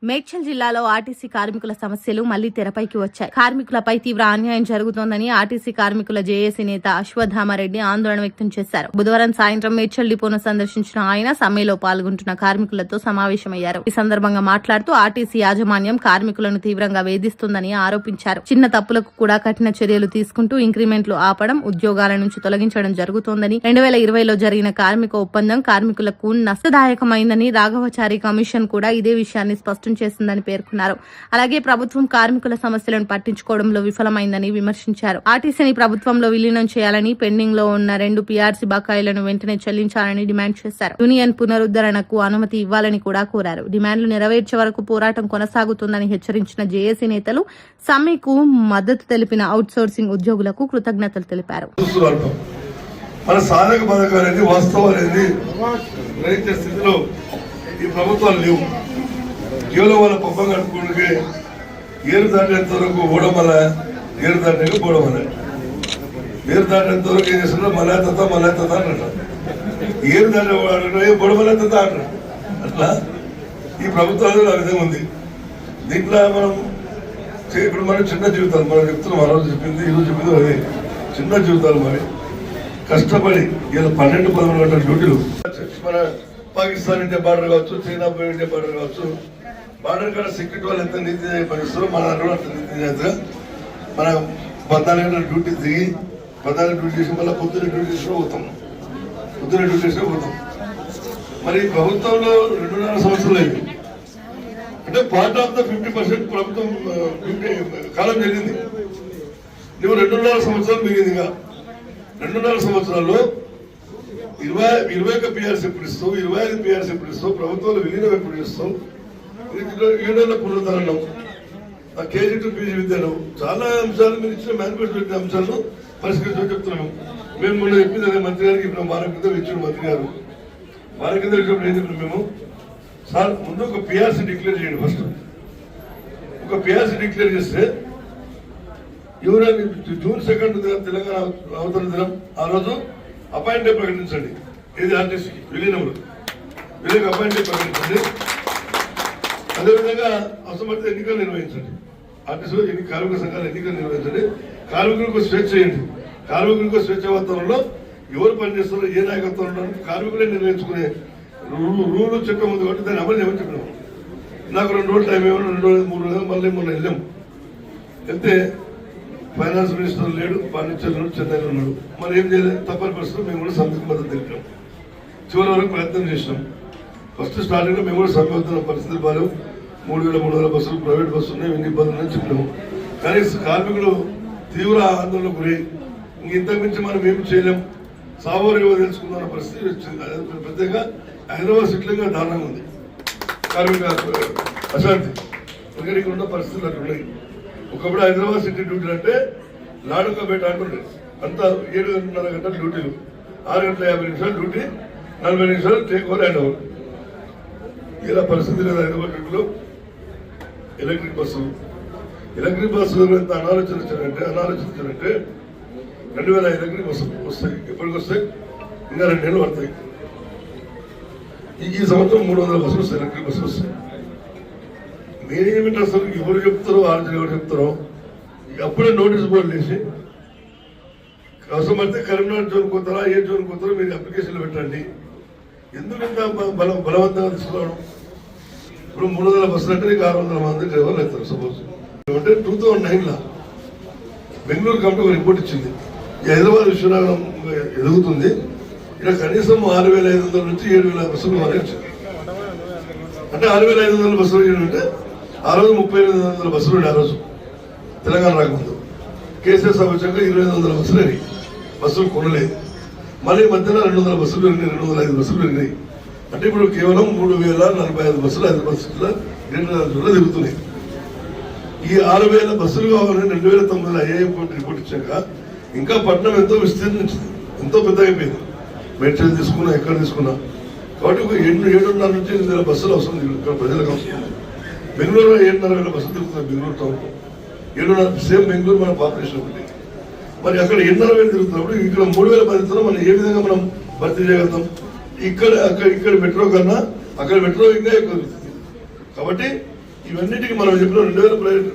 మేడ్చల్ జిల్లాలో ఆర్టీసీ కార్మికుల సమస్యలు మళ్లీ తెరపైకి వచ్చాయి. కార్మికులపై తీవ్ర అన్యాయం జరుగుతోందని ఆర్టీసీ కార్మికుల జేఏసీ నేత అశ్వత్థామరెడ్డి ఆందోళన వ్యక్తం చేశారు. బుధవారం సాయంత్రం మేడ్చల్ డిపోను సందర్శించిన ఆయన సమ్మెలో పాల్గొంటున్న కార్మికులతో సమావేశమయ్యారు. ఈ సందర్భంగా మాట్లాడుతూ ఆర్టీసీ యాజమాన్యం కార్మికులను తీవ్రంగా వేధిస్తుందని ఆరోపించారు. చిన్న తప్పులకు కూడా కఠిన చర్యలు తీసుకుంటూ ఇంక్రిమెంట్లు ఆపడం, ఉద్యోగాల నుంచి తొలగించడం జరుగుతోందని 2020లో జరిగిన కార్మిక ఒప్పందం కార్మికులకు నష్టదాయకమైందని రాఘవచారి కమిషన్ కూడా ఇదే విషయాన్ని స్పష్టం చేసిందని పేర్కొన్నారు. అలాగే ప్రభుత్వం కార్మికుల సమస్యలను పట్టించుకోవడంలో విఫలమైందని విమర్శించారు. ఆర్టీసీని ప్రభుత్వంలో విలీనం చేయాలని, పెండింగ్ లో ఉన్న 2 పీఆర్సీ బకాయిలను వెంటనే చెల్లించాలని డిమాండ్ చేశారు. యూనియన్ పునరుద్ధరణకు అనుమతి ఇవ్వాలని కూడా కోరారు. డిమాండ్లు నెరవేర్చే వరకు పోరాటం కొనసాగుతుందని హెచ్చరించిన జేఏసీ నేతలు సమ్మెకు మద్దతు తెలిపిన అవుట్ సోర్సింగ్ ఉద్యోగులకు కృతజ్ఞతలు తెలిపారు. మన సాధక పథకాలు వాస్తవాలు స్థితిలో ఈ ప్రభుత్వాలు లేవు. కేవలం వాళ్ళ పబ్బం కట్టుకుంటే ఏరు దాటేంత వరకు ఓడమల, ఏరు దాటాక పోవడమల, ఏరు దాటేంత వరకు ఏం చేస్తున్నా మలైతత అంటారు. ఏరు దాటే బొడమలైతత అంటారు. అట్లా ఈ ప్రభుత్వాలు ఆ విధంగా ఉంది. దీంట్లో ఇప్పుడు మనం చిన్న జీవితాలు మనం చెప్తున్నాం. ఆ రోజు చెప్పింది, ఈరోజు చెప్పింది అదే చిన్న జీవితాలు. మరి కష్టపడి ఇలా 12-13 గంటల డ్యూటీలు మన పాకిస్తాన్ ఇండియా బార్డర్ కావచ్చు, చైనా ఇండియా బార్డర్ కావచ్చు, బార్డర్ కాడ సెక్యూరిటీ వాళ్ళు ఎంత నీతి పనిస్తారో మన దాంట్లో అంత నీతి చేస్తారు. మన 14 గంటల డ్యూటీ దిగి 14 డ్యూటీ చేసి మళ్ళీ పొద్దున్న డ్యూటీ చేసినా పోతాం. మరి ప్రభుత్వంలో 2.5 సంవత్సరాలు అయింది అంటే పార్ట్ ఆఫ్ ద 50% ప్రభుత్వం కాలం జరిగింది. నువ్వు 2.5 సంవత్సరాలు మిగిలిందిగా. 2.5 సంవత్సరాల్లో 21 పీఆర్సీ ఎప్పుడు ఇస్తావు, 25 పీఆర్సీ ఎప్పుడు ఇస్తావు, ప్రభుత్వాలు విలీనం ఎప్పుడు ఇస్తావు, యూనియన్ల పునరుద్ధరణం, కేజీ టు పీజీ విద్యను, చాలా అంశాలు మీరు ఇచ్చిన మేనిఫెస్టో పెట్టిన అంశాలను పరిష్కరించమని చెప్తున్నాము. మేము మొన్న చెప్పింది అదే మంత్రి గారికి. ఇప్పుడు వారం కింద ఇచ్చిన మంత్రి గారు వారం కింద ఇచ్చినప్పుడు ఏం చెప్పిన మేము, సార్ ముందు ఒక పీఆర్సీ డిక్లేర్ చేయండి. ఫస్ట్ ఒక పీఆర్సీ డిక్లేర్ చేస్తే యూనియన్ జూన్ 2 తెలంగాణ అవతరణ దినం ఆ రోజు అపాయింట్ ప్రకటించండి. ఇది ఆర్టీసీకి విలీనంలో వీళ్ళకి అపాయింట్ ప్రకటించండి. అదేవిధంగా అసమర్థ ఎన్నికలు నిర్వహించండి. ఆర్టీసీలో కార్మిక సంఘాల ఎన్నికలు నిర్వహించండి. కార్మికులకు స్వేచ్ఛ చేయండి. కార్మికులకు స్వేచ్ఛ వాతావరణంలో ఎవరు పనిచేస్తారో, ఏ నాయకత్వం ఉన్నారో కార్మికులే నిర్ణయించుకునే రూలు చట్టం ఉంది కాబట్టి దాన్ని అమలు చేయమని చెప్పినాము. నాకు 2 రోజులు టైం ఏమన్నా 2 రోజులు 3 రోజులు మళ్ళీ మొన్న వెళ్ళాము. వెళ్తే ఫైనాన్స్ మినిస్టర్ లేడు, ఫర్నిచర్ లేడు, చెన్నైలో ఉన్నాడు. మరి ఏం చేయలేదు, తప్పని పరిస్థితులు మేము కూడా సమ్మెకు మద్దతు తెలిపాం. చివరి వరకు ప్రయత్నం చేసినాం. ఫస్ట్ స్టార్టింగ్ లో మేము కూడా సమ్మె అవుతున్న పరిస్థితులు బాలేవు. 3,300 బస్సులు ప్రైవేట్ బస్సులు ఉన్నాయి, ఎన్ని ఇబ్బందులు అని చెప్పినాము. కానీ కార్మికులు తీవ్ర ఆందోళనకు గురి, ఇంతకు మించి మనం ఏం చేయలేం, సావోరేవో తెలుసుకుందామన్న పరిస్థితి వచ్చింది. ప్రత్యేకంగా హైదరాబాద్ సిటీలో దారుణంగా ఉంది కార్మిక అశాంతి. ఇక్కడ ఇక్కడ ఉన్న పరిస్థితులు అక్కడ ఉన్నాయి. ఒకప్పుడు హైదరాబాద్ సిటీ డ్యూటీలు అంటే లాడుకబేట అంటుండే, అంతా 7.5 గంటల డ్యూటీలు, 6 గంటల 50 నిమిషాలు డ్యూటీ, 40 నిమిషాలు టేక్ ఓవర్ హ్యాండ్ ఓవర్. ఇలా పరిస్థితి లేదు హైదరాబాద్ డ్యూటీలో. ఎలక్ట్రిక్ బస్సులు ఎంత అనాలోచించారంటే 2000 ఎలక్ట్రిక్ బస్సులు వస్తాయి. ఎప్పటికి వస్తాయి? ఇంకా 2 నెలలు పడతాయి. ఈ సంవత్సరం 300 బస్సులు వస్తాయి, ఎలక్ట్రిక్ బస్సులు వస్తాయి. మేనేజ్మెంట్ అసలు ఎవరు చెప్తారో, ఆర్జీలు ఎవరు చెప్తారో అప్పుడే నోటీస్ బోర్డు వేసి అవసరమైతే కరీంనగర్ జోన్ పోతారా, ఏ జోన్ పోతారో మీరు అప్లికేషన్లు పెట్టండి. ఎందుకంత బలవంతంగా తీసుకోవడం? ఇప్పుడు 300 బస్సులు అంటే నీకు 600 మంది డ్రైవర్లు అవుతారు. సపోజ్ అంటే 2009లో బెంగళూరు కమిటీ ఒక రిపోర్ట్ ఇచ్చింది, ఈ హైదరాబాద్ విశ్వనగరం ఎదుగుతుంది, ఇక్కడ కనీసం 6,500 నుంచి 7,000 బస్సులు వరకు వచ్చింది. అంటే 6,500 బస్సులు అంటే ఆ రోజు 38,000 బస్సులు ఉండే. ఆ రోజు తెలంగాణ రాకముందు కేసీఆర్ సభ వచ్చాక 2,500 బస్సులు అయినాయి. బస్సులు కొనలేదు. మళ్ళీ మధ్యలో 200 బస్సులు పెరిగినాయి, 205 బస్సులు పెరిగినాయి. అంటే ఇప్పుడు కేవలం 3,045 బస్సులు హైదరాబాద్ సిటీలో తిరుగుతున్నాయి. ఈ 6,000 బస్సులు కావాలని 2009లో ఐఏఎం రిపోర్ట్ ఇచ్చాక ఇంకా పట్టణం ఎంతో విస్తీర్ణించింది, ఎంతో పెద్దగా అయిపోయింది. మెట్రో తీసుకున్నా, ఎక్కడ తీసుకున్నా. కాబట్టి ఒక 7,500 నుంచి 8,000 బస్సులు అవసరం ఇక్కడ ప్రజలకు అవసరం. బెంగళూరులో 7,500 బస్సులు తిరుగుతున్నాయి. బెంగళూరు టౌన్ 7,500 సేమ్ బెంగళూరు మన పాపులేషన్ ఒకటి. మరి అక్కడ 8,500 తిరుగుతున్నప్పుడు ఇక్కడ 3,000 మందితో మనం ఏ విధంగా మనం భర్తీ చేయగలుగుతాం? ఇక్కడ మెట్రో కన్నా అక్కడ మెట్రో ఇంకా ఎక్కువ తిరుగుతుంది. కాబట్టి ఇవన్నిటికీ మనం చెప్పిన 2000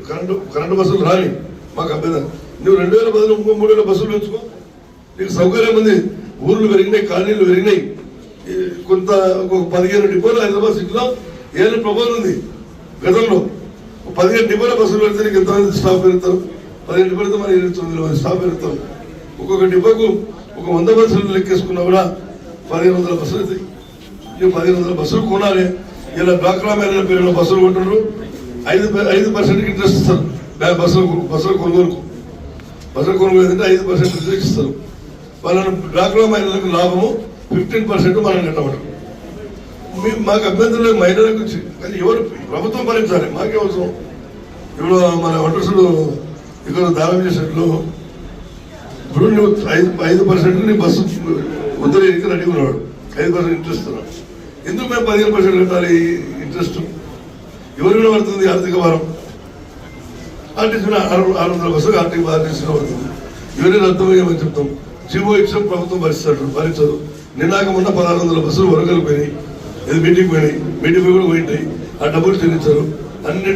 కరెంటు బస్సులు రాని మాకు అభ్యర్థన. నువ్వు 2000 బదులు ఇంకో 3000 బస్సులు పెంచుకో, నీకు సౌకర్యం ఉంది. ఊర్లు పెరిగినాయి, కాలనీలు పెరిగినాయి. కొంత ఒక 15 డిపోలు హైదరాబాద్ సిటీలో ఏళ్ళ ప్రపోజల్ ఉంది. గతంలో 15 డిపోల బస్సులు పెడితే నీకు ఎంతమంది స్టాఫ్ పెరుగుతారు? 15 డిపోలతో మన 29 మంది స్టాఫ్ పెరుగుతారు. ఒక్కొక్క డిపోకు ఒక 100 బస్సులు లెక్కేసుకున్నా కూడా 1500 బస్సులు అవుతాయి. నువ్వు 1500 బస్సులు కొనాలి. ఇలా డ్వాక్రా మహిళల పేరులో బస్సులు కొంటున్నారు. 5% ఇంట్రెస్ట్ ఇస్తారు బస్సుల కొనుగోలుకు. బస్సుల కొనుగోలు ఏంటంటే 5% ఇంట్రెస్ట్ ఇస్తారు. వాళ్ళని డ్వాక్రా మహిళలకు లాభము 15% మనం కట్టమంటారు. మాకు అభ్యంతరం మహిళలకు కానీ ఎవరు ప్రభుత్వం భరించాలి, మాకే అవసరం. ఇప్పుడు మన వంటసుడు ఇక్కడ దానం చేసినట్లు ఇప్పుడు నువ్వు 5% నీ బస్సు ఉద్దరికి రెడీ ఉన్నాడు, 5% ఇంట్రెస్ట్ ఉన్నాడు. ఎందుకు మేము 15% కట్టాలి ఇంట్రెస్ట్? ఎవరిలో పడుతుంది ఆర్థిక భారం? ఆర్టీసీ 600 బస్సులు ఆర్టీసీలో పడుతుంది. ఎవరైనా అర్థమయ్యామని చెప్తాం. జీవో ఇచ్చిన ప్రభుత్వం భరించదు. నిన్నాక ఉన్న 1600 బస్సులు వరకలు పోయినాయి. ఇది మీటింగ్ పోయినాయి, మీటింగ్ కూడా పోయింటాయి. ఆ డబ్బులు చెల్లించారు. అన్ని